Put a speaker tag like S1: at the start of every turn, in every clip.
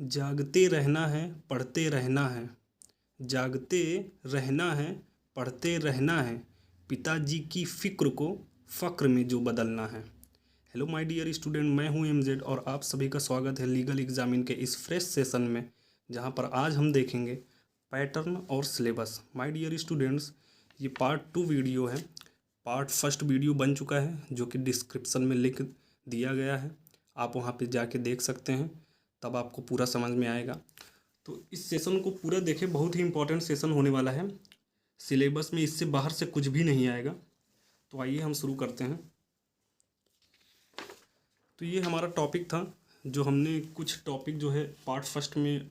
S1: जागते रहना है, पढ़ते रहना है। जागते रहना है, पढ़ते रहना है। पिताजी की फ़िक्र को फ़क्र में जो बदलना है। हेलो माय डियर स्टूडेंट, मैं हूं एमजेड और आप सभी का स्वागत है लीगल एग्जामिन के इस फ्रेश सेशन में, जहां पर आज हम देखेंगे पैटर्न और सिलेबस। माय डियर स्टूडेंट्स, ये पार्ट 2 वीडियो है। पार्ट फर्स्ट वीडियो बन चुका है जो कि डिस्क्रिप्शन में लिंक दिया गया है, आप वहां पे जाके देख सकते हैं, तब आपको पूरा समझ में आएगा। तो इस सेशन को पूरा देखें, बहुत ही इंपॉर्टेंट सेशन होने वाला है। सिलेबस में इससे बाहर से कुछ भी नहीं आएगा। तो आइए हम शुरू करते हैं। तो ये हमारा टॉपिक था, जो हमने कुछ टॉपिक जो है पार्ट फर्स्ट में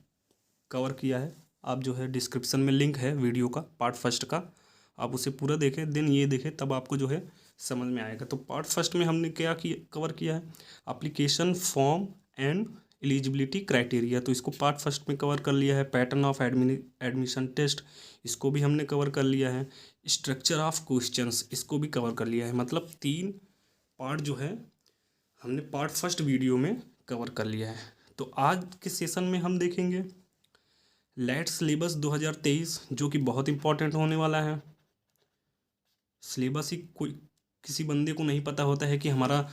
S1: कवर किया है। आप जो है डिस्क्रिप्शन में लिंक है वीडियो का, पार्ट फर्स्ट का, आप उसे पूरा देखें, देन ये देखें, तब आपको जो है समझ में आएगा। तो पार्ट फर्स्ट में हमने क्या कवर किया है, application form and eligibility criteria, तो इसको पार्ट फर्स्ट में कवर कर लिया है। पैटर्न ऑफ एडमिशन टेस्ट, इसको भी हमने कवर कर लिया है। स्ट्रक्चर ऑफ क्वेश्चंस, इसको भी कवर कर लिया है। मतलब 3 पार्ट जो है हमने पार्ट फर्स्ट वीडियो में कवर कर लिया है। तो आज के सेशन में हम देखेंगे लेट सिलेबस 2023, जो कि बहुत इंपॉर्टेंट होने वाला है। सिलेबस ही कोई किसी बंदे को नहीं पता होता है कि हमारा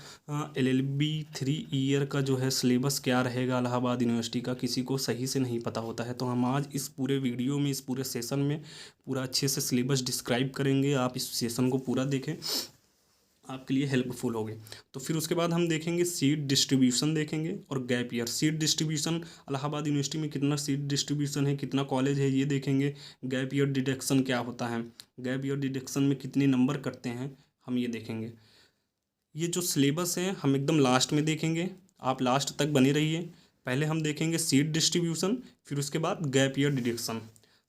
S1: LLB 3 ईयर का जो है सिलेबस क्या रहेगा इलाहाबाद यूनिवर्सिटी का, किसी को सही से नहीं पता होता है। तो हम आज इस पूरे वीडियो में, इस पूरे सेशन में पूरा अच्छे से सिलेबस डिस्क्राइब करेंगे। आप इस सेशन को पूरा देखें, आपके लिए हेल्पफुल होगी। तो फिर उसके बाद हम देखेंगे सीट डिस्ट्रीब्यूशन देखेंगे और gap year. Seat distribution Allahabad university में कितना सीट डिस्ट्रीब्यूशन है, कितना कॉलेज है, ये देखेंगे। गैप ईयर डिडक्शन क्या होता है, गैप ईयर डिडक्शन में कितने नंबर कटते हैं, हम ये देखेंगे। ये जो सिलेबस है हम एकदम लास्ट में देखेंगे, आप लास्ट तक बने रहिए। पहले हम देखेंगे सीट डिस्ट्रीब्यूशन, फिर उसके बाद गैप ईयर डिडक्शन।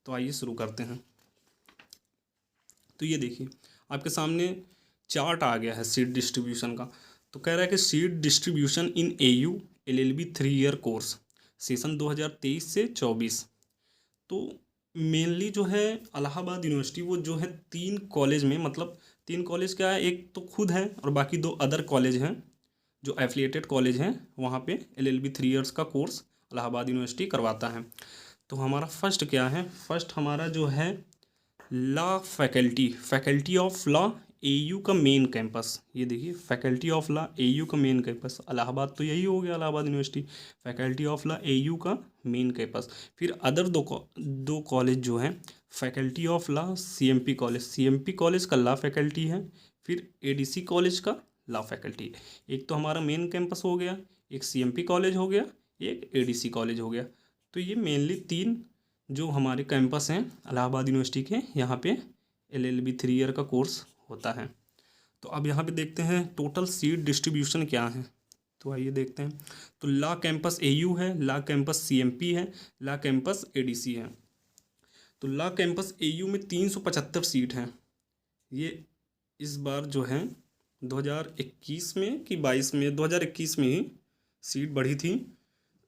S1: तो आइए शुरू करते हैं। तो ये देखिए आपके सामने चार्ट आ गया है सीट डिस्ट्रीब्यूशन का। तो कह रहा है कि seat distribution in AU LLB 3 year course session 2023 से 24। तो मेनली जो है इलाहाबाद यूनिवर्सिटी वो जो है 3 कॉलेज में, मतलब 3 कॉलेज क्या है, एक तो खुद है और बाकी 2 अदर कॉलेज हैं जो एफिलिएटेड कॉलेज हैं, वहाँ पे LLB 3 ईयर्स का कोर्स इलाहाबाद यूनिवर्सिटी करवाता है। तो हमारा फर्स्ट क्या है, फर्स्ट हमारा जो है law faculty of law AU का मेन कैंपस। ये देखिए फैकल्टी ऑफ लॉ AU का मेन कैंपस, इलाहाबाद तो यही हो गया Allahabad university. Faculty of law AU का मेन कैंपस। फिर अदर दो कॉलेज जो हैं, faculty of law CMP college, CMP college का लॉ फैकल्टी है, फिर ADC कॉलेज का लॉ फैकल्टी है। एक तो हमारा मेन कैंपस हो गया, एक CMP कॉलेज हो गया, एक ADC कॉलेज हो गया। तो ये मेनली 3 जो हमारे कैंपस हैं इलाहाबाद यूनिवर्सिटी के, यहाँ पे LLB 3 ईयर का कोर्स होता है। तो अब यहाँ पे देखते हैं टोटल सीट डिस्ट्रीब्यूशन क्या है। तो आइए देखते हैं। तो लॉ कैंपस AU है, लॉ कैंपस CMP है, लॉ कैंपस ADC है। तो लॉ कैंपस AU में 375 सीट हैं। ये इस बार जो है 2021 में कि 22 में, 2021 में ही सीट बढ़ी थी।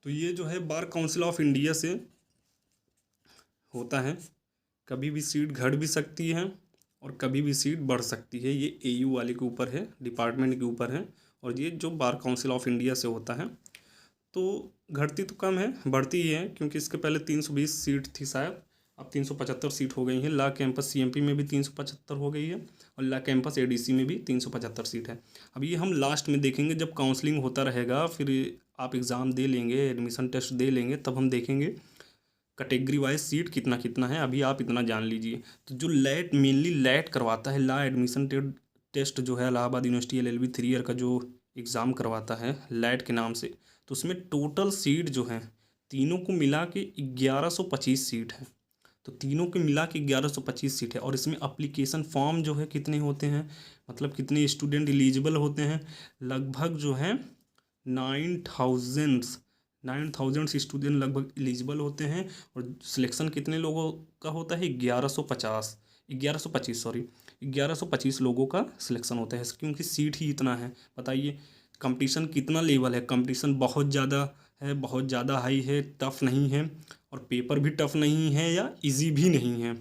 S1: तो ये जो है बार काउंसिल ऑफ इंडिया से होता है, कभी भी सीट घट भी सकती है और कभी भी सीट बढ़ सकती है। ये AU वाले के ऊपर है, डिपार्टमेंट के ऊपर है। और ये जो बार काउंसिल ऑफ इंडिया से होता है, तो घटती तो कम है, बढ़ती ही है, क्योंकि इसके पहले 320 सीट थी शायद, अब 375 सीट हो गई है। लॉ कैंपस CMP में भी 375 हो गई है और लॉ कैंपस ADC में भी 375 सीट है। अब ये हम लास्ट में देखेंगे, जब काउंसलिंग होता रहेगा, फिर आप एग्ज़ाम दे लेंगे, एडमिशन टेस्ट दे लेंगे, तब हम देखेंगे कैटेगरी वाइज सीट कितना कितना है। अभी आप इतना जान लीजिए। तो जो लेट मेनली लेट करवाता है, लॉ एडमिशन टेस्ट जो है इलाहाबाद यूनिवर्सिटी LLB 3 ईयर का जो एग्ज़ाम करवाता है लेट के नाम से, तो उसमें टोटल सीट जो है तीनों को मिला के 1125 सीट है। तो तीनों के मिला के 1125 सीट है। और इसमें अप्लीकेशन फॉर्म जो है कितने होते हैं, मतलब कितने स्टूडेंट एलिजिबल होते हैं, लगभग जो है 9,000 स्टूडेंट लगभग एलिजिबल होते हैं। और सिलेक्शन कितने लोगों का होता है, 1125 लोगों का सिलेक्शन होता है, क्योंकि सीट ही इतना है। बताइए कंपटीशन कितना लेवल है, कंपटीशन बहुत ज़्यादा है, बहुत ज़्यादा हाई है, टफ़ नहीं है, और पेपर भी टफ़ नहीं है या इजी भी नहीं है।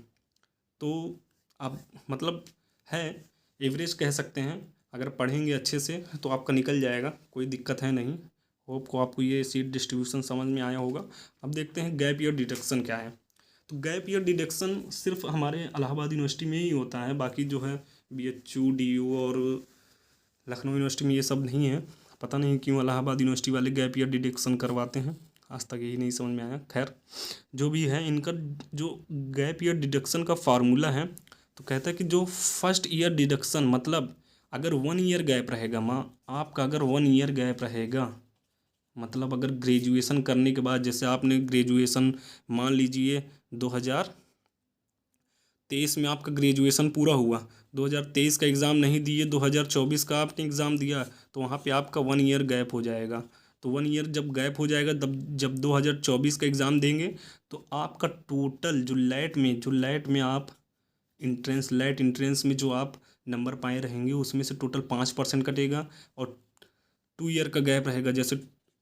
S1: तो आप मतलब है एवरेज कह सकते हैं। अगर पढ़ेंगे अच्छे से तो आपका निकल जाएगा, कोई दिक्कत है नहीं, होप को आपको ये सीट डिस्ट्रीब्यूशन समझ में आया होगा। अब देखते हैं गैप ईयर डिडक्शन क्या है। तो गैप ईयर डिडक्शन सिर्फ हमारे इलाहाबाद यूनिवर्सिटी में ही होता है, बाकी जो है BHU DU और लखनऊ यूनिवर्सिटी में ये सब नहीं है। पता नहीं क्यों इलाहाबाद यूनिवर्सिटी वाले गैप ईयर डिडक्शन करवाते हैं, आज तक यही नहीं समझ में आया। खैर जो भी है, इनका जो गैप ईयर डिडक्शन का फार्मूला है, तो कहता है कि जो फर्स्ट ईयर डिडक्शन, मतलब अगर 1 ईयर गैप रहेगा, आपका अगर 1 ईयर गैप रहेगा, मतलब अगर ग्रेजुएशन करने के बाद, जैसे आपने ग्रेजुएशन मान लीजिए 2023 में आपका ग्रेजुएशन पूरा हुआ, 2023 का एग्ज़ाम नहीं दिए, 2024 का आपने एग्ज़ाम दिया, तो वहाँ पे आपका 1 ईयर गैप हो जाएगा। तो 1 ईयर जब गैप हो जाएगा, तब जब 2024 का एग्ज़ाम देंगे, तो आपका टोटल जो लैट में आप लैट इंट्रेंस में जो आप नंबर पाए रहेंगे, उसमें से टोटल 5% कटेगा। और 2 ईयर का गैप रहेगा, जैसे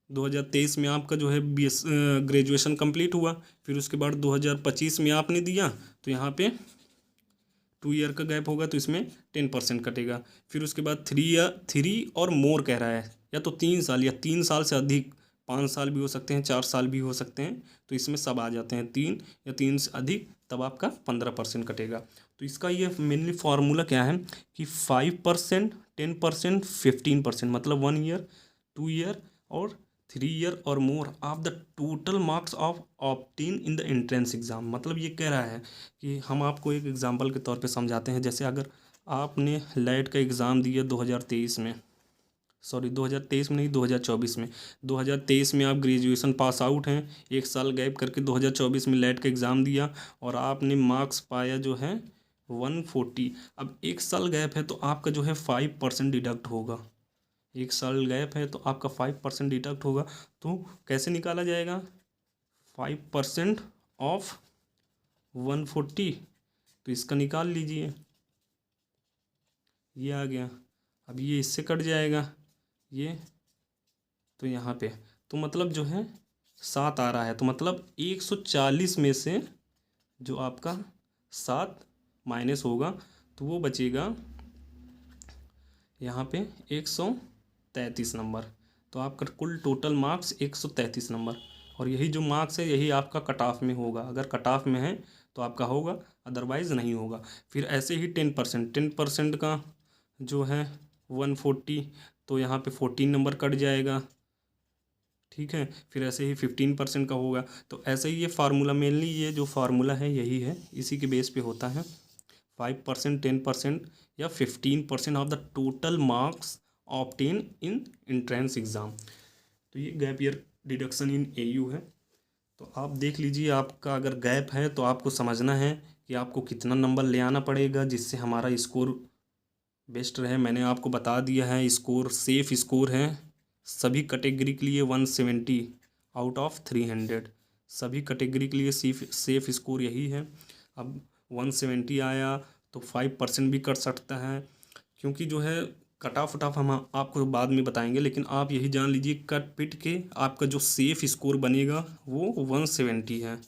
S1: 2023 में आपका जो है ग्रेजुएशन कंप्लीट हुआ, फिर उसके बाद 2025 में आपने दिया, तो यहाँ पे 2 ईयर का गैप होगा, तो इसमें 10% कटेगा। फिर उसके बाद 3 और मोर कह रहा है, या तो 3 साल या 3 साल से अधिक, 5 साल भी हो सकते हैं, 4 साल भी हो सकते हैं, तो इसमें सब आ जाते हैं 3 या 3 से अधिक, तब आपका 15% कटेगा। तो इसका ये मेनली फार्मूला क्या है कि 5%, 10%, 15%, मतलब 1 ईयर, 2 ईयर और 3 ईयर और more of the total marks of obtain in the entrance exam. मतलब ये कह रहा है कि हम आपको एक एग्जांपल के तौर पे समझाते हैं। जैसे अगर आपने लैट का एग्ज़ाम दिया 2023 में, सॉरी 2023 में नहीं, 2024 में, 2023 में आप ग्रेजुएशन पास आउट हैं, 1 साल गैप करके 2024 में लैट का एग्ज़ाम दिया और आपने मार्क्स पाया जो है 140। अब 1 साल गैप है, तो आपका जो है 5% डिडक्ट होगा। 1 साल गैप है तो आपका 5% डिडक्ट होगा। तो कैसे निकाला जाएगा? 5% ऑफ 140, तो इसका निकाल लीजिए, ये आ गया। अब ये इससे कट जाएगा ये, तो यहाँ पे तो मतलब जो है 7 आ रहा है, तो मतलब 140 में से जो आपका 7 माइनस होगा, तो वो बचेगा यहाँ पे 133 नंबर। तो आपका कुल टोटल मार्क्स 133 नंबर, और यही जो मार्क्स है यही आपका कट ऑफ में होगा। अगर कट ऑफ में है तो आपका होगा, अदरवाइज़ नहीं होगा। फिर ऐसे ही 10% का जो है 140, तो यहाँ पे 14 नंबर कट जाएगा, ठीक है। फिर ऐसे ही 15% का होगा। तो ऐसे ही ये फार्मूला, मेनली ये जो फार्मूला है यही है, इसी के बेस पे होता है। 5%, 10% या 15% of the total marks obtain in entrance exam. तो ये गैप ईयर डिडक्शन इन AU है। तो आप देख लीजिए, आपका अगर गैप है तो आपको समझना है कि आपको कितना नंबर ले आना पड़ेगा जिससे हमारा स्कोर बेस्ट रहे। मैंने आपको बता दिया है, स्कोर सेफ़ स्कोर है सभी कैटेगरी के लिए 170 आउट ऑफ 300। सभी कैटेगरी के लिए सेफ़ स्कोर यही है। अब 170 आया तो 5% भी कट सकता है, क्योंकि जो है कट ऑफ हम आपको बाद में बताएंगे, लेकिन आप यही जान लीजिए कट पिट के आपका जो सेफ़ स्कोर बनेगा वो 170 है।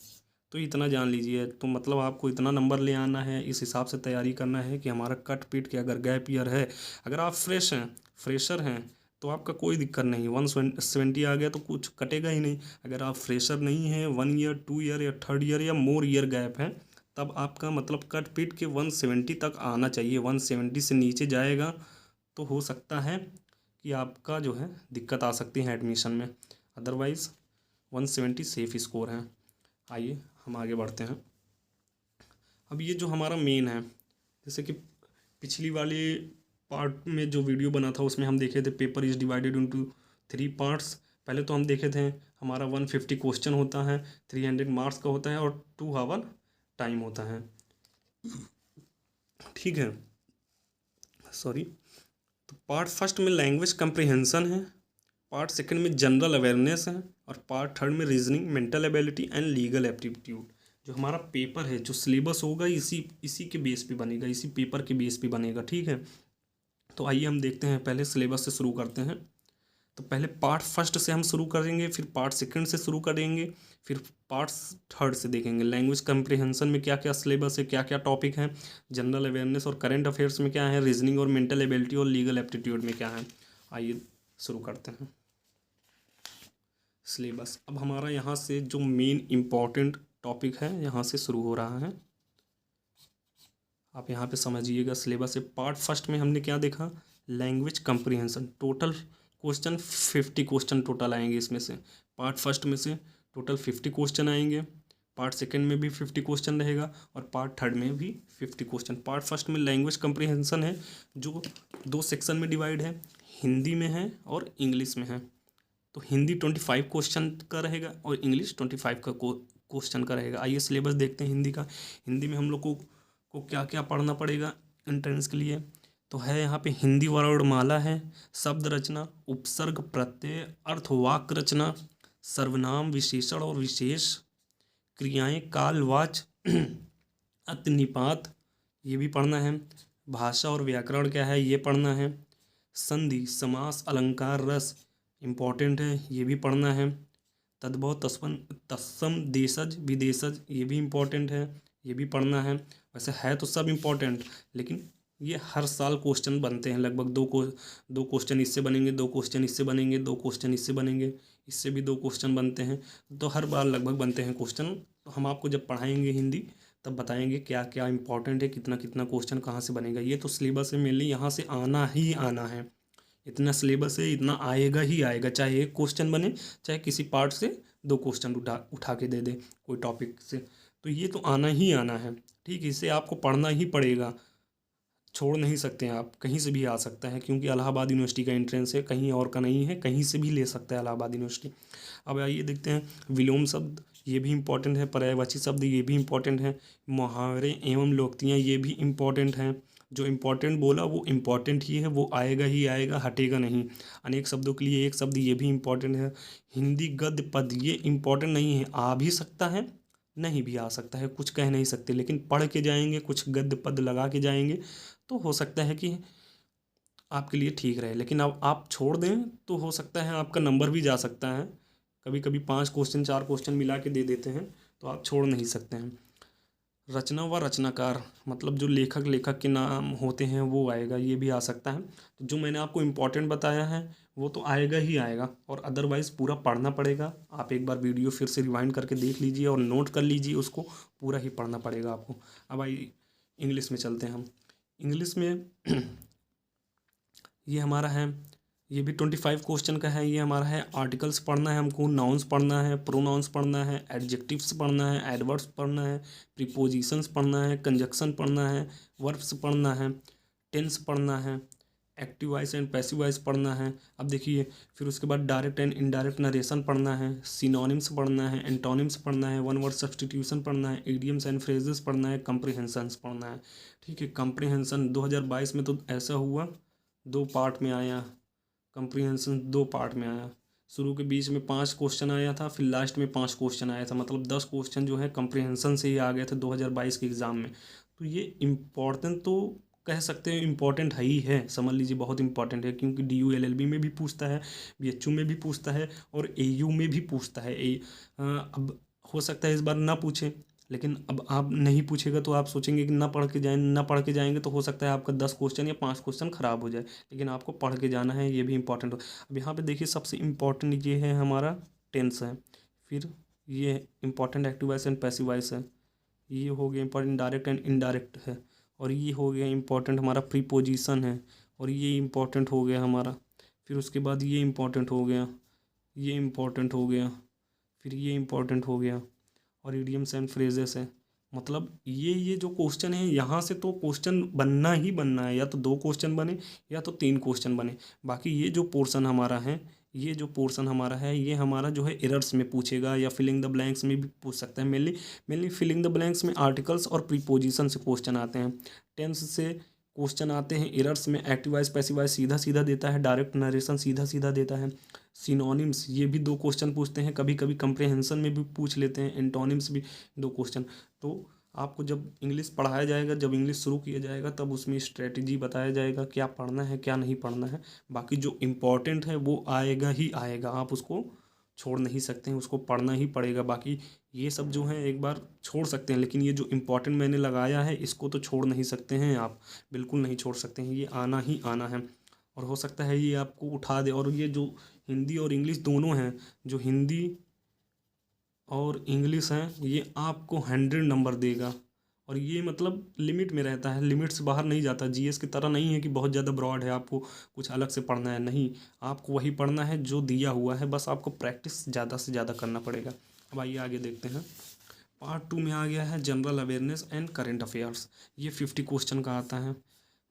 S1: तो इतना जान लीजिए, तो मतलब आपको इतना नंबर ले आना है, इस हिसाब से तैयारी करना है कि हमारा कट पिट के अगर गैप ईयर है, अगर आप फ्रेशर हैं तो आपका कोई दिक्कत नहीं, 170 आ गया तो कुछ कटेगा ही नहीं। अगर आप फ्रेशर नहीं हैं, 1 ईयर, 2 ईयर या 3rd ईयर या मोर ईयर गैप है, तब आपका मतलब कट पिट के 170 तक आना चाहिए। 170 से नीचे जाएगा तो हो सकता है कि आपका जो है दिक्कत आ सकती है एडमिशन में, अदरवाइज़ 170 सेफ़ स्कोर है। आइए हम आगे बढ़ते हैं। अब ये जो हमारा मेन है, जैसे कि पिछली वाली पार्ट में जो वीडियो बना था उसमें हम देखे थे paper is divided into 3 parts. पहले तो हम देखे थे हमारा 150 क्वेश्चन होता है, 300 मार्क्स का होता है और 2 आवर टाइम होता है, ठीक है, सॉरी। तो पार्ट फर्स्ट में लैंग्वेज कंप्रिहेंसन है, पार्ट सेकंड में जनरल अवेयरनेस है, और पार्ट थर्ड में reasoning, mental ability and legal aptitude. जो हमारा पेपर है, जो सिलेबस होगा, इसी के बेस पे बनेगा, इसी पेपर के बेस पे बनेगा, ठीक है। तो आइए हम देखते हैं, पहले सिलेबस से शुरू करते हैं। तो पहले पार्ट फर्स्ट से हम शुरू करेंगे, फिर पार्ट सेकंड से शुरू करेंगे, फिर पार्ट थर्ड से देखेंगे लैंग्वेज कंप्रिहेंसन में क्या क्या सिलेबस है, क्या क्या टॉपिक है, जनरल अवेयरनेस और करंट अफेयर्स में क्या है, रीजनिंग और मेंटल एबिलिटी और लीगल एप्टीट्यूड में क्या है। आइए शुरू करते हैं। सिलेबस। अब हमारा यहाँ से जो मेन इम्पॉर्टेंट टॉपिक है यहाँ से शुरू हो रहा है। आप यहाँ पे समझिएगा सिलेबस से। पार्ट फर्स्ट में हमने क्या देखा, language comprehension. Total question 50 question total आएंगे इसमें से। पार्ट फर्स्ट में से टोटल 50 क्वेश्चन आएंगे। पार्ट सेकंड में भी 50 क्वेश्चन रहेगा और पार्ट थर्ड में भी 50 क्वेश्चन। पार्ट फर्स्ट में लैंग्वेज कंप्रीहेंशन है जो 2 सेक्शन में डिवाइड है, हिंदी में है और इंग्लिश में है। तो हिंदी 25 क्वेश्चन का रहेगा और इंग्लिश 25 का क्वेश्चन का रहेगा। आइए सिलेबस देखते हैं हिंदी का। हिंदी में हम लोग को क्या क्या पढ़ना पड़ेगा एंट्रेंस के लिए। तो है यहाँ पे हिंदी वर्णमाला है, शब्द रचना, उपसर्ग प्रत्यय, अर्थ वाक्य रचना, सर्वनाम विशेषण और विशेष, क्रियाएं, कालवाच, अतिनिपात ये भी पढ़ना है। भाषा और व्याकरण क्या है ये पढ़ना है। संधि, समास, अलंकार, रस इम्पॉर्टेंट है, ये भी पढ़ना है। तद्भव, तत्सम, देशज, विदेशज ये भी इम्पॉर्टेंट है, ये भी पढ़ना है। वैसे है तो सब इम्पॉर्टेंट, लेकिन ये हर साल क्वेश्चन बनते हैं लगभग। दो क्वेश्चन इससे बनेंगे, 2 क्वेश्चन इससे बनेंगे, 2 क्वेश्चन इससे बनेंगे, इससे भी 2 क्वेश्चन बनते हैं। तो हर बार लगभग बनते हैं क्वेश्चन। तो हम आपको जब पढ़ाएंगे हिंदी तब बताएंगे क्या क्या इंपॉर्टेंट है, कितना कितना क्वेश्चन कहाँ से बनेगा। ये तो सिलेबस है मेनली, यहाँ से आना ही आना है। इतना सिलेबस है, इतना आएगा ही आएगा, चाहे एक क्वेश्चन बने, चाहे किसी पार्ट से 2 क्वेश्चन उठा के दे दे कोई टॉपिक से, तो ये तो आना ही आना है। ठीक है, इसे आपको पढ़ना ही पड़ेगा, छोड़ नहीं सकते हैं आप। कहीं से भी आ सकता है क्योंकि इलाहाबाद यूनिवर्सिटी का एंट्रेंस है, कहीं और का नहीं है, कहीं से भी ले सकता है इलाहाबाद यूनिवर्सिटी। अब आइए देखते हैं विलोम शब्द, ये भी इम्पोर्टेंट है। पर्यायवाची शब्द ये भी इम्पोर्टेंट है। मुहावरे एवं लोकोक्तियाँ ये भी इम्पोर्टेंट हैं। जो इम्पोर्टेंट बोला वो इम्पोर्टेंट ही है, वो आएगा ही आएगा, हटेगा नहीं। अनेक शब्दों के लिए एक शब्द ये भी इम्पोर्टेंट है। हिंदी गद्य पद ये इम्पोर्टेंट नहीं है, आ भी सकता है नहीं भी आ सकता है, कुछ कह नहीं सकते, लेकिन पढ़ के जाएंगे, कुछ गद्य पद लगा के जाएंगे तो हो सकता है कि आपके लिए ठीक रहे। लेकिन अब आप छोड़ दें तो हो सकता है आपका नंबर भी जा सकता है। कभी कभी 5 क्वेश्चन 4 क्वेश्चन मिला के दे देते हैं, तो आप छोड़ नहीं सकते हैं। रचना व रचनाकार मतलब जो लेखक के नाम होते हैं वो आएगा, ये भी आ सकता है। तो जो मैंने आपको इम्पोर्टेंट बताया है वो तो आएगा ही आएगा, और अदरवाइज़ पूरा पढ़ना पड़ेगा। आप एक बार वीडियो फिर से रिवाइंड करके देख लीजिए और नोट कर लीजिए, उसको पूरा ही पढ़ना पड़ेगा आपको। अब आइए इंग्लिश में चलते हैं हम। इंग्लिश में ये हमारा है, ये भी 25 क्वेश्चन का है। ये हमारा है आर्टिकल्स पढ़ना है हमको, नाउन्स पढ़ना है, प्रोनाउंस पढ़ना है, एडजेक्टिव्स पढ़ना है, एडवर्ब्स पढ़ना है, प्रीपोजिशंस पढ़ना है, कंजक्शन पढ़ना है, वर्ब्स पढ़ना है, टेंस पढ़ना है, active voice and passive voice पढ़ना है। अब देखिए फिर उसके बाद डायरेक्ट एंड इनडायरेक्ट नरेशन पढ़ना है, सिनोनिम्स पढ़ना है, एंटोनिम्स पढ़ना है, वन वर्ड सब्स्टिट्यूशन पढ़ना है, इडियम्स एंड फ्रेजेस पढ़ना है, कंप्रीहेंशंस पढ़ना है। ठीक है, कंप्रीहेंशन 2022 में तो ऐसा हुआ 2 पार्ट में आया, कंप्रीहेंशन 2 पार्ट में आया। शुरू के बीच में 5 क्वेश्चन आया था, फिर लास्ट में 5 क्वेश्चन आया था, मतलब 10 क्वेश्चन जो है कंप्रीहेंशन से ही आ गए थे 2022 के एग्ज़ाम में। तो ये इम्पॉर्टेंट तो कह सकते हैं, इम्पॉर्टेंट है ही है, समझ लीजिए बहुत इंपॉर्टेंट है, क्योंकि DU LLB में भी पूछता है, BHU में भी पूछता है और AU में भी पूछता है। अब हो सकता है इस बार ना पूछे, लेकिन अब आप नहीं पूछेगा तो आप सोचेंगे कि ना पढ़ के जाएंगे तो हो सकता है आपका 10 क्वेश्चन या 5 क्वेश्चन खराब हो जाए, लेकिन आपको पढ़ के जाना है, ये भी इंपॉर्टेंट हो। अब यहाँ पे देखिए सबसे इम्पॉर्टेंट ये है हमारा टेंस है, फिर ये important active voice and passive voice है, ये हो गया इंपॉर्टेंट डायरेक्ट एंड इनडायरेक्ट है, और ये हो गया इंपॉर्टेंट हमारा प्रीपोजिशन है, और ये इंपॉर्टेंट हो गया हमारा। फिर उसके बाद ये इंपॉर्टेंट हो गया, ये इंपॉर्टेंट हो गया, फिर ये इंपॉर्टेंट हो गया, और इडियम्स एंड फ्रेजेस है। मतलब ये जो क्वेश्चन है यहाँ से तो क्वेश्चन बनना ही बनना है, या तो 2 क्वेश्चन बने या तो 3 क्वेश्चन बने। बाकी ये जो पोर्शन हमारा है, ये हमारा जो है एरर्स में पूछेगा या फिलिंग द ब्लैंक्स में भी पूछ सकता है। मेनली फिलिंग द ब्लैंक्स में आर्टिकल्स और प्रीपोजिशन से क्वेश्चन आते हैं, टेंस से क्वेश्चन आते हैं, एरर्स में एक्टिव वॉइस पैसिव वॉइस सीधा सीधा देता है, डायरेक्ट नरेशन सीधा सीधा देता है, सिनोनिम्स ये भी 2 क्वेश्चन पूछते हैं, कभी कभी कंप्रीहेंशन में भी पूछ लेते हैं, एंटोनिम्स भी 2 क्वेश्चन। तो आपको जब इंग्लिश पढ़ाया जाएगा, जब इंग्लिश शुरू किया जाएगा, तब उसमें स्ट्रेटजी बताया जाएगा क्या पढ़ना है क्या नहीं पढ़ना है। बाकी जो इम्पोर्टेंट है वो आएगा ही आएगा, आप उसको छोड़ नहीं सकते हैं, उसको पढ़ना ही पड़ेगा। बाकी ये सब जो है एक बार छोड़ सकते हैं, लेकिन ये जो इम्पोर्टेंट मैंने लगाया है इसको तो छोड़ नहीं सकते हैं आप, बिल्कुल नहीं छोड़ सकते हैं, ये आना ही आना है। और हो सकता है ये आपको उठा दे, और ये जो हिंदी और इंग्लिश दोनों हैं। जो हिंदी और इंग्लिश हैं ये आपको 100 नंबर देगा, और ये मतलब लिमिट में रहता है, लिमिट से बाहर नहीं जाता। जीएस की तरह नहीं है कि बहुत ज़्यादा ब्रॉड है, आपको कुछ अलग से पढ़ना है, नहीं, आपको वही पढ़ना है जो दिया हुआ है, बस आपको प्रैक्टिस ज़्यादा से ज़्यादा करना पड़ेगा। अब आइए आगे देखते हैं। पार्ट 2 में आ गया है general awareness and current affairs. ये 50 क्वेश्चन का आता है,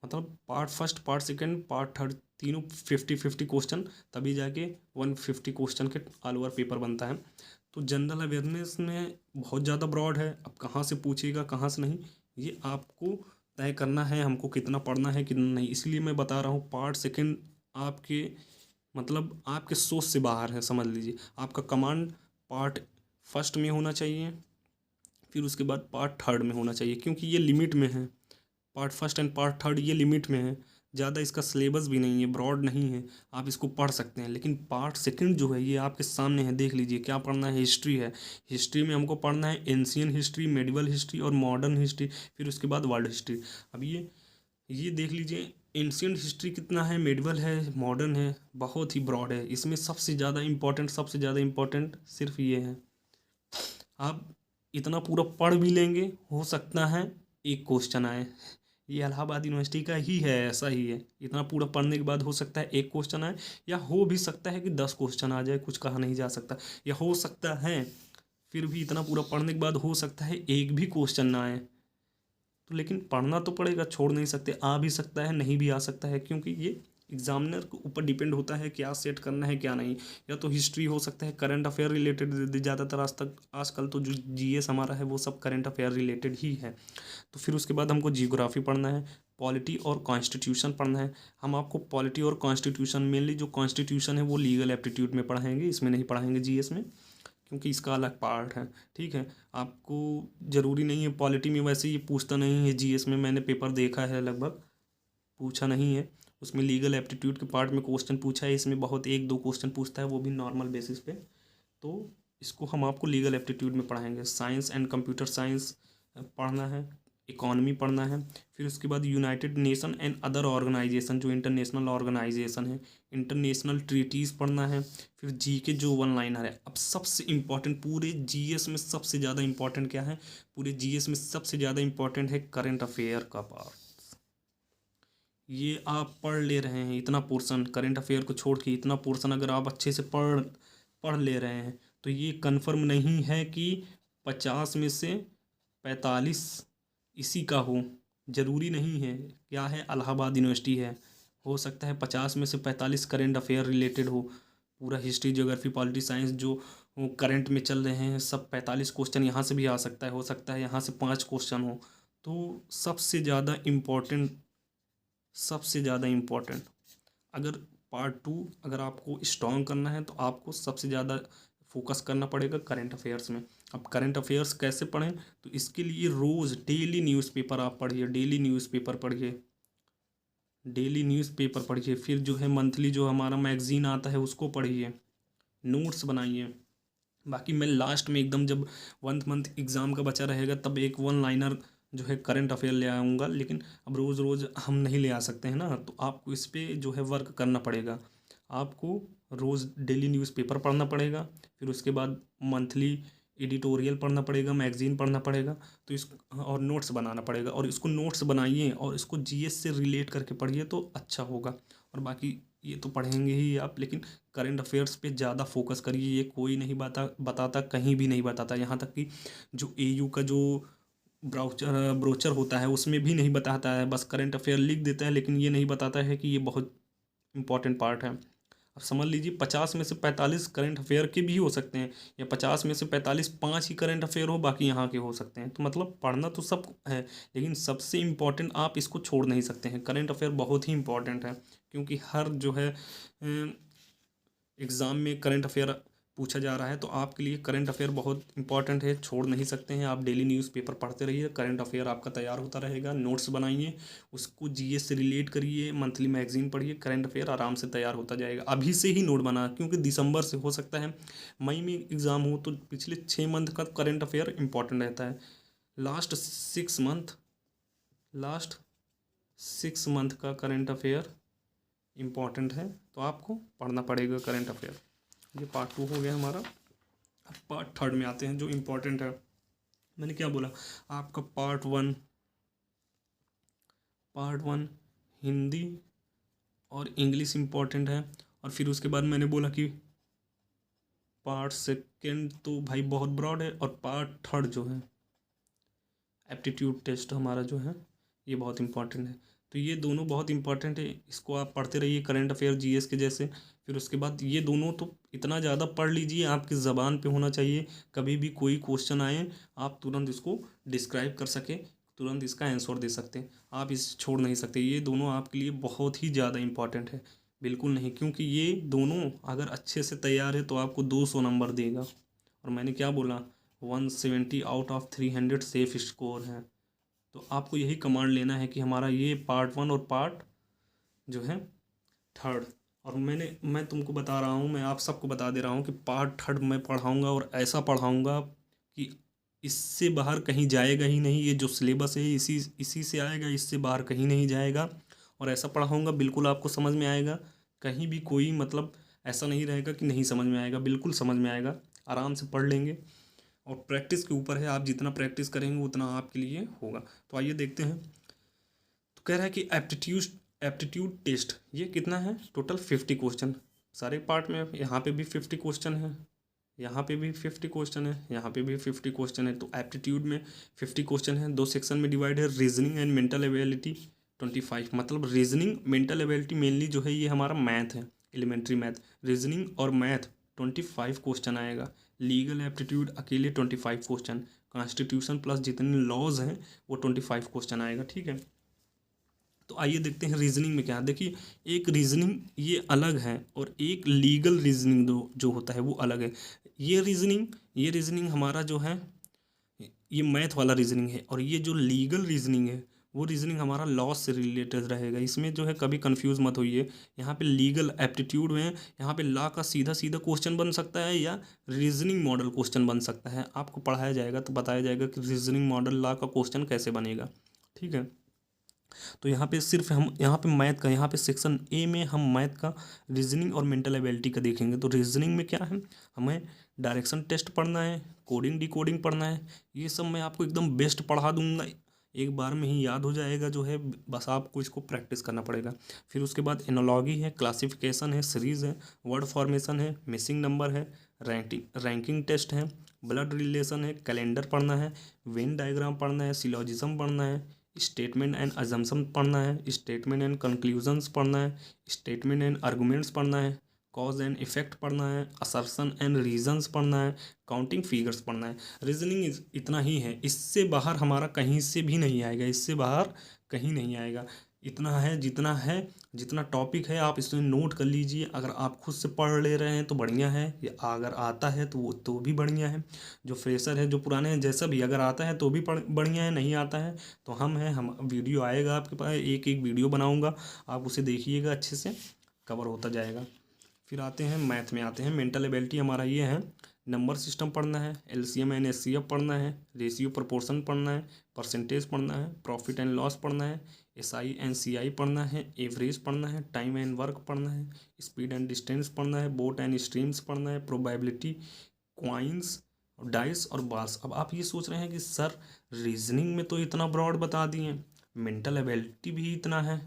S1: मतलब part first, part second, part third, तीनों 50-50 क्वेश्चन, तभी जाके 150 क्वेश्चन के ऑल ओवर पेपर बनता है। तो जनरल अवेयरनेस में बहुत ज़्यादा ब्रॉड है, अब कहाँ से पूछेगा कहाँ से नहीं, ये आपको तय करना है, हमको कितना पढ़ना है कितना नहीं। इसलिए मैं बता रहा हूँ पार्ट सेकंड आपके मतलब आपके सोच से बाहर है, समझ लीजिए। आपका कमांड पार्ट फर्स्ट में होना चाहिए, फिर उसके बाद पार्ट थर्ड में होना चाहिए, क्योंकि ये लिमिट में है। Part first and part third ये लिमिट में है, ज़्यादा इसका सिलेबस भी नहीं है, ब्रॉड नहीं है, आप इसको पढ़ सकते हैं। लेकिन पार्ट सेकंड जो है ये आपके सामने है, देख लीजिए क्या पढ़ना है। हिस्ट्री है, हिस्ट्री में हमको पढ़ना है एंशियन हिस्ट्री, मेडिवल हिस्ट्री और मॉडर्न हिस्ट्री, फिर उसके बाद वर्ल्ड हिस्ट्री। अब ये देख लीजिए, एंशियंट हिस्ट्री कितना है, मेडिवल है, मॉडर्न है, बहुत ही ब्रॉड है। इसमें सबसे ज़्यादा इम्पोर्टेंट सिर्फ ये है। आप इतना पूरा पढ़ भी लेंगे, हो सकता है एक क्वेश्चन आए, ये इलाहाबाद यूनिवर्सिटी का ही है, ऐसा ही है। इतना पूरा पढ़ने के बाद हो सकता है एक क्वेश्चन आए, या हो भी सकता है कि 10 क्वेश्चन आ जाए, कुछ कहा नहीं जा सकता। या हो सकता है फिर भी इतना पूरा पढ़ने के बाद हो सकता है एक भी क्वेश्चन ना आए। तो लेकिन पढ़ना तो पड़ेगा, छोड़ नहीं सकते। आ भी सकता है, नहीं भी आ सकता है, क्योंकि ये एग्जामिनर के ऊपर डिपेंड होता है क्या सेट करना है क्या नहीं। या तो हिस्ट्री हो सकता है, करंट अफेयर रिलेटेड, ज़्यादातर आजकल तो जो जीएस हमारा है वो सब करंट अफेयर रिलेटेड ही है। तो फिर उसके बाद हमको जियोग्राफी पढ़ना है, पॉलिटी और कॉन्स्टिट्यूशन पढ़ना है। हम आपको पॉलिटी और कॉन्स्टिट्यूशन, मेनली जो कॉन्स्टिट्यूशन है वो लीगल एप्टीट्यूड में पढ़ाएंगे, इसमें नहीं पढ़ाएंगे जीएस में, क्योंकि इसका अलग पार्ट है। ठीक है, आपको ज़रूरी नहीं है पॉलिटी में, वैसे ये पूछता नहीं है जीएस में, मैंने पेपर देखा है, लगभग पूछा नहीं है। उसमें लीगल एप्टीट्यूड के पार्ट में क्वेश्चन पूछा है, इसमें बहुत 1-2 क्वेश्चन पूछता है, वो भी नॉर्मल बेसिस पे। तो इसको हम आपको लीगल एप्टीट्यूड में पढ़ाएंगे। साइंस एंड कंप्यूटर साइंस पढ़ना है, इकोनॉमी पढ़ना है, फिर उसके बाद united nation and other organisation, जो इंटरनेशनल ऑर्गेनाइजेशन है, इंटरनेशनल ट्रीटीज़ पढ़ना है, फिर जीके जो वन लाइनर है। अब सबसे इम्पॉर्टेंट पूरे जीएस में सबसे ज़्यादा इम्पॉर्टेंट क्या है, पूरे जीएस में सबसे ज़्यादा इम्पॉर्टेंट है करंट अफेयर का पार्ट। ये आप पढ़ ले रहे हैं इतना पोर्शन, करंट अफेयर को छोड़ के इतना पोर्शन अगर आप अच्छे से पढ़ पढ़ ले रहे हैं, तो ये कन्फर्म नहीं है कि 50 में से 45 इसी का हो, ज़रूरी नहीं है। क्या है, इलाहाबाद यूनिवर्सिटी है, हो सकता है 50 में से 45 करंट अफेयर रिलेटेड हो। पूरा हिस्ट्री, ज्योग्राफी, पॉलिटी साइंस जो करंट में चल रहे हैं सब 45 क्वेश्चन यहाँ से भी आ सकता है, हो सकता है यहाँ से 5 क्वेश्चन हो। तो सबसे ज़्यादा इम्पोर्टेंट अगर पार्ट 2 अगर आपको स्ट्रॉन्ग करना है, तो आपको सबसे ज़्यादा फोकस करना पड़ेगा करंट अफेयर्स में। अब करंट अफेयर्स कैसे पढ़ें, तो इसके लिए रोज़ डेली न्यूज़पेपर आप पढ़िए, डेली न्यूज़पेपर पढ़िए, डेली न्यूज़पेपर पढ़िए। फिर जो है मंथली जो हमारा मैगज़ीन आता है उसको पढ़िए, नोट्स बनाइए। बाकी मैं लास्ट में एकदम जब 1 मंथ एग्ज़ाम का बचा रहेगा तब एक वन लाइनर जो है करंट अफेयर ले आऊँगा, लेकिन अब रोज़ रोज़ हम नहीं ले आ सकते हैं ना, तो आपको इस पे जो है वर्क करना पड़ेगा। आपको रोज़ डेली न्यूज़पेपर पढ़ना पड़ेगा, फिर उसके बाद मंथली एडिटोरियल पढ़ना पड़ेगा, मैगज़ीन पढ़ना पड़ेगा, तो इस और नोट्स बनाना पड़ेगा। और इसको नोट्स बनाइए और इसको जीएस से रिलेट करके पढ़िए तो अच्छा होगा। और बाकी ये तो पढ़ेंगे ही आप, लेकिन करंट अफेयर्स पे ज़्यादा फोकस करिए। ये कोई नहीं बताता, कहीं भी नहीं बताता, यहाँ तक कि जो एयू का जो ब्रोचर होता है उसमें भी नहीं बताता है, बस करंट अफेयर लिख देता है, लेकिन ये नहीं बताता है कि ये बहुत इंपॉर्टेंट पार्ट है। अब समझ लीजिए 50 में से 45 करंट अफेयर के भी हो सकते हैं, या 50 में से 45 5 ही करंट अफेयर हो, बाकी यहाँ के हो सकते हैं। तो मतलब पढ़ना तो सब है, लेकिन सबसे इम्पॉर्टेंट आप इसको छोड़ नहीं सकते हैं। करंट अफेयर बहुत ही इम्पॉर्टेंट है, क्योंकि हर जो है एग्ज़ाम में करंट अफेयर पूछा जा रहा है, तो आपके लिए करंट अफेयर बहुत इंपॉर्टेंट है, छोड़ नहीं सकते हैं। आप डेली न्यूज़पेपर पढ़ते रहिए, करंट अफेयर आपका तैयार होता रहेगा। नोट्स बनाइए, उसको जीएस से रिलेट करिए, मंथली मैगजीन पढ़िए, करंट अफेयर आराम से तैयार होता जाएगा। अभी से ही नोट बना, क्योंकि दिसंबर से हो सकता है मई में एग्ज़ाम हो, तो पिछले 6 मंथ का करंट अफेयर इंपॉर्टेंट रहता है। लास्ट 6 मंथ का करंट अफेयर इम्पॉर्टेंट है, तो आपको पढ़ना पड़ेगा करंट अफेयर। ये पार्ट 2 हो गया हमारा। अब पार्ट 3 में आते हैं जो इम्पोर्टेंट है। मैंने क्या बोला आपका पार्ट वन हिंदी और इंग्लिश इम्पोर्टेंट है, और फिर उसके बाद मैंने बोला कि पार्ट 2 तो भाई बहुत ब्रॉड है, और पार्ट 3 जो है एप्टीट्यूड टेस्ट हमारा जो है ये बहुत इंपॉर्टेंट है। तो ये दोनों बहुत इंपॉर्टेंट है, इसको आप पढ़ते रहिए करंट अफेयर जीएस के जैसे। फिर उसके बाद ये दोनों तो इतना ज़्यादा पढ़ लीजिए, आपकी ज़बान पे होना चाहिए, कभी भी कोई क्वेश्चन आए आप तुरंत इसको डिस्क्राइब कर सके, तुरंत इसका आंसर दे सकते हैं, आप इसे छोड़ नहीं सकते। ये दोनों आपके लिए बहुत ही ज़्यादा इंपॉर्टेंट है, बिल्कुल नहीं, क्योंकि ये दोनों अगर अच्छे से तैयार है तो आपको 200 नंबर देगा। और मैंने क्या बोला 170 आउट ऑफ 300 सेफ स्कोर है। तो आपको यही कमांड लेना है कि हमारा ये पार्ट 1 और पार्ट जो है 3, और मैं तुमको बता रहा हूँ, मैं आप सबको बता दे रहा हूँ कि पार्ट 3 मैं पढ़ाऊँगा, और ऐसा पढ़ाऊँगा कि इससे बाहर कहीं जाएगा ही नहीं। ये जो सिलेबस है इसी से आएगा, इससे बाहर कहीं नहीं जाएगा। और ऐसा पढ़ाऊँगा बिल्कुल आपको समझ में आएगा, कहीं भी कोई मतलब ऐसा नहीं रहेगा कि नहीं समझ में आएगा, बिल्कुल समझ में आएगा, आराम से पढ़ लेंगे। और प्रैक्टिस के ऊपर है, आप जितना प्रैक्टिस करेंगे उतना आपके लिए होगा। तो आइए देखते हैं। तो कह रहा है कि एप्टीट्यूड टेस्ट ये कितना है, टोटल 50 क्वेश्चन सारे पार्ट में। यहाँ पे भी 50 क्वेश्चन है, यहाँ पे भी 50 क्वेश्चन है, यहाँ पे भी 50 क्वेश्चन है। तो एप्टीट्यूड में 50 क्वेश्चन है, 2 सेक्शन में डिवाइड है, रीजनिंग एंड मेंटल एबिलिटी 25। मतलब रीजनिंग मेंटल एबिलिटी मेनली जो है ये हमारा मैथ है, एलिमेंट्री मैथ। रीजनिंग और मैथ 25 क्वेश्चन आएगा। लीगल एप्टीट्यूड अकेले 25 क्वेश्चन, कॉन्स्टिट्यूशन प्लस जितने लॉज हैं वो 25 क्वेश्चन आएगा, ठीक है। तो आइए देखते हैं रीजनिंग में क्या है। देखिए एक रीजनिंग ये अलग है, और एक लीगल रीजनिंग जो होता है वो अलग है। ये रीजनिंग हमारा जो है ये मैथ वाला रीजनिंग है, और ये जो लीगल रीजनिंग है वो रीजनिंग हमारा लॉ से रिलेटेड रहेगा। इसमें जो है कभी कंफ्यूज मत होइए। यहाँ पे लीगल एप्टीट्यूड में यहाँ पे लॉ का सीधा सीधा क्वेश्चन बन सकता है, या रीजनिंग मॉडल क्वेश्चन बन सकता है। आपको पढ़ाया जाएगा तो बताया जाएगा कि रीजनिंग मॉडल लॉ का क्वेश्चन कैसे बनेगा, ठीक है। तो यहाँ पे सिर्फ हम यहाँ पे मैथ का, यहाँ पे सेक्शन ए में हम मैथ का, रीजनिंग और मेंटल एबिलिटी का देखेंगे। तो रीजनिंग में क्या है, हमें डायरेक्शन टेस्ट पढ़ना है, कोडिंग डिकोडिंग पढ़ना है। ये सब मैं आपको एकदम बेस्ट पढ़ा दूंगा, एक बार में ही याद हो जाएगा जो है, बस आपको इसको प्रैक्टिस करना पड़ेगा। फिर उसके बाद एनोलॉगी है, क्लासिफिकेशन है, सीरीज़ है, वर्ड फॉर्मेशन है, मिसिंग नंबर है, रैंकिंग टेस्ट है, ब्लड रिलेशन है, कैलेंडर पढ़ना है, वेन डायग्राम पढ़ना है, सिलोजिज्म पढ़ना है, स्टेटमेंट एंड अजम्पशन पढ़ना है, स्टेटमेंट एंड कंक्लूजन्स पढ़ना है, स्टेटमेंट एंड आर्गूमेंट्स पढ़ना है, कॉज एंड इफेक्ट पढ़ना है, असर्शन एंड रीजंस पढ़ना है, काउंटिंग फिगर्स पढ़ना है। रीजनिंग इतना ही है, इससे बाहर हमारा कहीं से भी नहीं आएगा, इससे बाहर कहीं नहीं आएगा। इतना है जितना टॉपिक है आप इसमें नोट कर लीजिए। अगर आप खुद से पढ़ ले रहे हैं तो बढ़िया है, या अगर आता है तो वो तो भी बढ़िया है। जो फ्रेशर है, जो पुराने हैं, जैसा भी अगर आता है तो भी बढ़िया है, नहीं आता है तो हम वीडियो आएगा आपके पास, एक एक वीडियो बनाऊंगा, आप उसे देखिएगा, अच्छे से कवर होता जाएगा। फिर आते हैं मैथ में, आते हैं मेंटल एबिलिटी हमारा ये है, नंबर सिस्टम पढ़ना है, एलसीएम एंड एचसीएफ पढ़ना है, रेशियो प्रोपोर्शन पढ़ना है, परसेंटेज पढ़ना है, प्रॉफिट एंड लॉस पढ़ना है, एसआई एंड सीआई पढ़ना है, एवरेज पढ़ना है, टाइम एंड वर्क पढ़ना है, स्पीड एंड डिस्टेंस पढ़ना है, बोट एंड स्ट्रीम्स पढ़ना है, प्रोबेबिलिटी, क्वाइंस, डाइस और बास। अब आप ये सोच रहे हैं कि सर रीजनिंग में तो इतना ब्रॉड बता दिए, मेंटल एबिलिटी भी इतना है,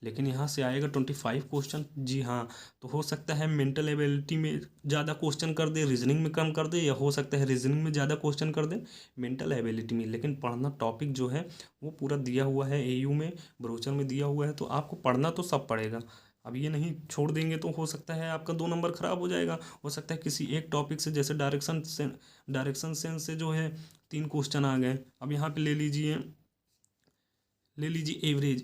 S1: लेकिन यहाँ से आएगा 25 क्वेश्चन। जी हाँ, तो हो सकता है मेंटल एबिलिटी में ज़्यादा क्वेश्चन कर दे, रीजनिंग में कम कर दे, या हो सकता है रीजनिंग में ज़्यादा क्वेश्चन कर दे, मेंटल एबिलिटी में। लेकिन पढ़ना टॉपिक जो है वो पूरा दिया हुआ है, एयू में, ब्रोचर में दिया हुआ है, तो आपको पढ़ना तो सब पड़ेगा। अब ये नहीं छोड़ देंगे तो हो सकता है आपका 2 नंबर खराब हो जाएगा। हो सकता है किसी एक टॉपिक से, जैसे डायरेक्शन सेंस से जो है 3 क्वेश्चन आ गए। अब यहाँ पे ले लीजिए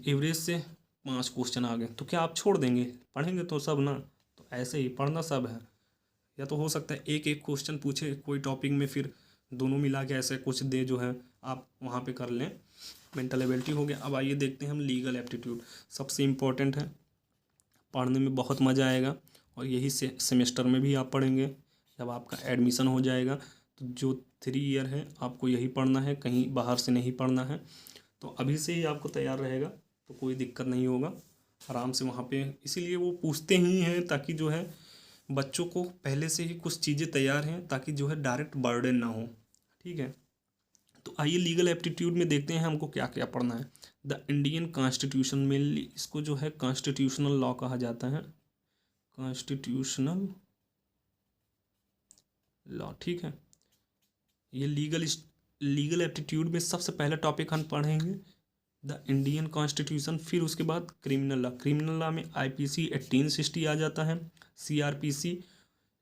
S1: एवरेज से 5 क्वेश्चन आ गए, तो क्या आप छोड़ देंगे? पढ़ेंगे तो सब ना। तो ऐसे ही पढ़ना सब है। या तो हो सकता है एक एक क्वेश्चन पूछे कोई टॉपिक में, फिर दोनों मिला के ऐसे कुछ दे जो है आप वहाँ पे कर लें। मेंटल एबिलिटी हो गया। अब आइए देखते हैं हम लीगल एप्टीट्यूड, सबसे इम्पोर्टेंट है, पढ़ने में बहुत मज़ा आएगा, और यही से सेमेस्टर में भी आप पढ़ेंगे। जब आपका एडमिशन हो जाएगा तो जो 3 ईयर है आपको यही पढ़ना है, कहीं बाहर से नहीं पढ़ना है। तो अभी से ही आपको तैयार रहेगा तो कोई दिक्कत नहीं होगा। आराम से वहाँ पे, इसीलिए वो पूछते ही हैं ताकि जो है बच्चों को पहले से ही कुछ चीज़ें तैयार हैं ताकि जो है डायरेक्ट बर्डन ना हो। ठीक है, तो आइए लीगल एप्टीट्यूड में देखते हैं हमको क्या क्या पढ़ना है। द इंडियन कॉन्स्टिट्यूशन, मेनली इसको जो है कॉन्स्टिट्यूशनल लॉ कहा जाता है, कॉन्स्टिट्यूशनल लॉ। ठीक है, ये लीगल एप्टीट्यूड में सबसे पहला टॉपिक हम पढ़ेंगे द इंडियन कॉन्स्टिट्यूशन, फिर उसके बाद क्रिमिनल लॉ। क्रिमिनल लॉ में आईपीसी 1860 आ जाता है, CrPC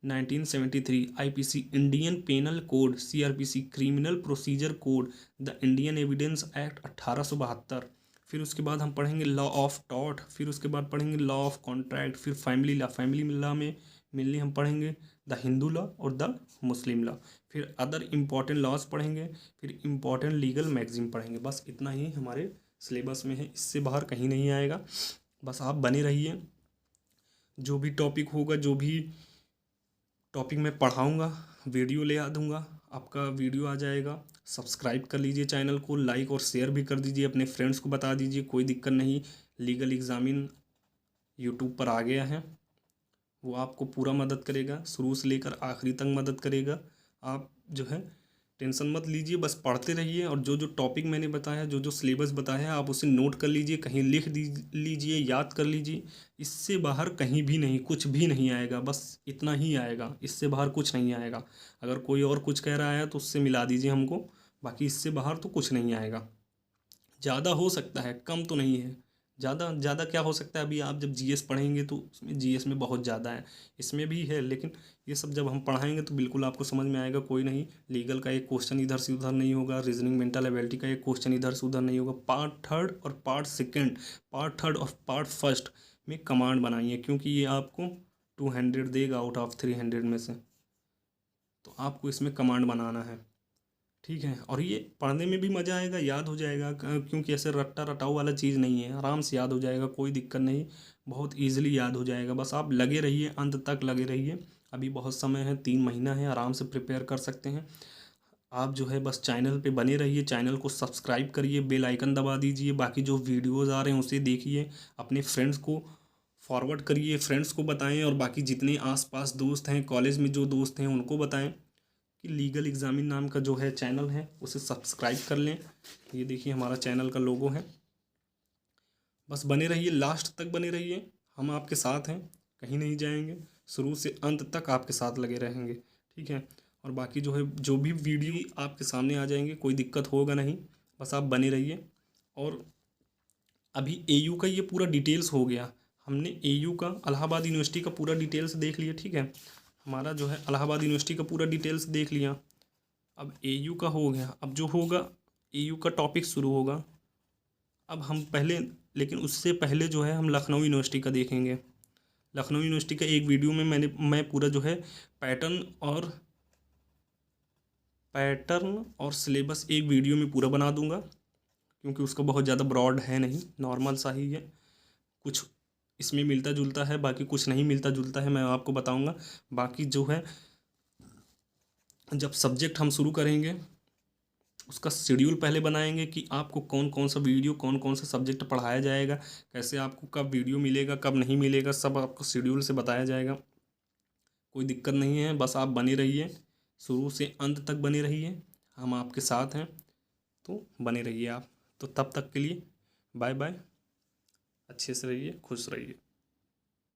S1: 1973, IPC Indian penal code, CrPC criminal procedure code, the Indian evidence act 1872। फिर उसके बाद हम पढ़ेंगे लॉ ऑफ टॉर्ट, फिर उसके बाद पढ़ेंगे लॉ ऑफ कॉन्ट्रैक्ट, फिर फैमिली लॉ। फैमिली लॉ में मेनली हम पढ़ेंगे द हिंदू लॉ और द मुस्लिम लॉ। फिर अदर इम्पॉर्टेंट लॉज पढ़ेंगे, फिर इम्पॉर्टेंट लीगल मैगजीन पढ़ेंगे। बस इतना ही हमारे सिलेबस में है, इससे बाहर कहीं नहीं आएगा। बस आप बने रहिए, जो भी टॉपिक होगा, जो भी टॉपिक मैं पढ़ाऊँगा वीडियो ले आ दूँगा, आपका वीडियो आ जाएगा। सब्सक्राइब कर लीजिए चैनल को, लाइक और शेयर भी कर दीजिए, अपने फ्रेंड्स को बता दीजिए, कोई दिक्कत नहीं। लीगल एग्ज़ामिन यूट्यूब पर आ गया है, वो आपको पूरा मदद करेगा, शुरू से लेकर आखिरी तक मदद करेगा। आप जो है टेंशन मत लीजिए, बस पढ़ते रहिए और जो जो टॉपिक मैंने बताया, जो जो सिलेबस बताया है, आप उसे नोट कर लीजिए, कहीं लिख लीजिए, याद कर लीजिए। इससे बाहर कहीं भी नहीं, कुछ भी नहीं आएगा, बस इतना ही आएगा, इससे बाहर कुछ नहीं आएगा। अगर कोई और कुछ कह रहा है तो उससे मिला दीजिए हमको, बाकी इससे बाहर तो कुछ नहीं आएगा। ज़्यादा हो सकता है, कम तो नहीं है। ज़्यादा ज़्यादा क्या हो सकता है, अभी आप जब जीएस पढ़ेंगे तो उसमें जीएस में बहुत ज़्यादा है, इसमें भी है, लेकिन ये सब जब हम पढ़ाएंगे तो बिल्कुल आपको समझ में आएगा। कोई नहीं, लीगल का एक क्वेश्चन इधर से उधर नहीं होगा, रीजनिंग मेंटल एबिलिटी का एक क्वेश्चन इधर से उधर नहीं होगा। पार्ट थर्ड और पार्ट फर्स्ट में कमांड बनाइए, क्योंकि ये आपको 200 देगा आउट ऑफ 300 में से, तो आपको इसमें कमांड बनाना है। ठीक है, और ये पढ़ने में भी मज़ा आएगा, याद हो जाएगा, क्योंकि ऐसे रट्टा रटाऊ वाला चीज़ नहीं है, आराम से याद हो जाएगा, कोई दिक्कत नहीं, बहुत ईजिली याद हो जाएगा। बस आप लगे रहिए, अंत तक लगे रहिए, अभी बहुत समय है, 3 महीना है, आराम से प्रिपेयर कर सकते हैं। आप जो है बस चैनल पे बने रहिए, चैनल को सब्सक्राइब करिए, बेल आइकन दबा दीजिए, बाकी जो वीडियोज़ आ रहे हैं उसे देखिए, अपने फ्रेंड्स को फॉरवर्ड करिए, फ्रेंड्स को बताएं, और बाकी जितने आसपास दोस्त हैं, कॉलेज में जो दोस्त हैं, उनको बताएं कि लीगल एग्ज़ामिन नाम का जो है चैनल है उसे सब्सक्राइब कर लें। ये देखिए हमारा चैनल का लोगो है। बस बने रहिए, लास्ट तक बने रहिए, हम आपके साथ हैं, कहीं नहीं जाएंगे, शुरू से अंत तक आपके साथ लगे रहेंगे। ठीक है, और बाकी जो है जो भी वीडियो आपके सामने आ जाएंगे, कोई दिक्कत होगा नहीं, बस आप बने रहिए। और अभी एयू का ये पूरा डिटेल्स हो गया, हमने एयू का, इलाहाबाद यूनिवर्सिटी का पूरा डिटेल्स देख लिया। ठीक है, हमारा जो है इलाहाबाद यूनिवर्सिटी का पूरा डिटेल्स देख लिया। अब एयू का हो गया, अब जो होगा एयू का टॉपिक शुरू होगा। अब हम पहले, लेकिन उससे पहले जो है हम लखनऊ यूनिवर्सिटी का देखेंगे। लखनऊ यूनिवर्सिटी का एक वीडियो में मैं पूरा जो है पैटर्न और सिलेबस एक वीडियो में पूरा बना दूंगा, क्योंकि उसका बहुत ज़्यादा ब्रॉड है नहीं, नॉर्मल सा ही है, कुछ इसमें मिलता जुलता है, बाकी कुछ नहीं मिलता जुलता है, मैं आपको बताऊंगा। बाकी जो है जब सब्जेक्ट हम शुरू करेंगे उसका शेड्यूल पहले बनाएंगे कि आपको कौन कौन सा वीडियो, कौन कौन सा सब्जेक्ट पढ़ाया जाएगा, कैसे आपको कब वीडियो मिलेगा, कब नहीं मिलेगा, सब आपको शेड्यूल से बताया जाएगा। कोई दिक्कत नहीं है, बस आप बने रहिए, शुरू से अंत तक बने रहिए, हम आपके साथ हैं, तो बने रहिए आप। तो तब तक के लिए बाय बाय, अच्छे से रहिए, खुश रहिए।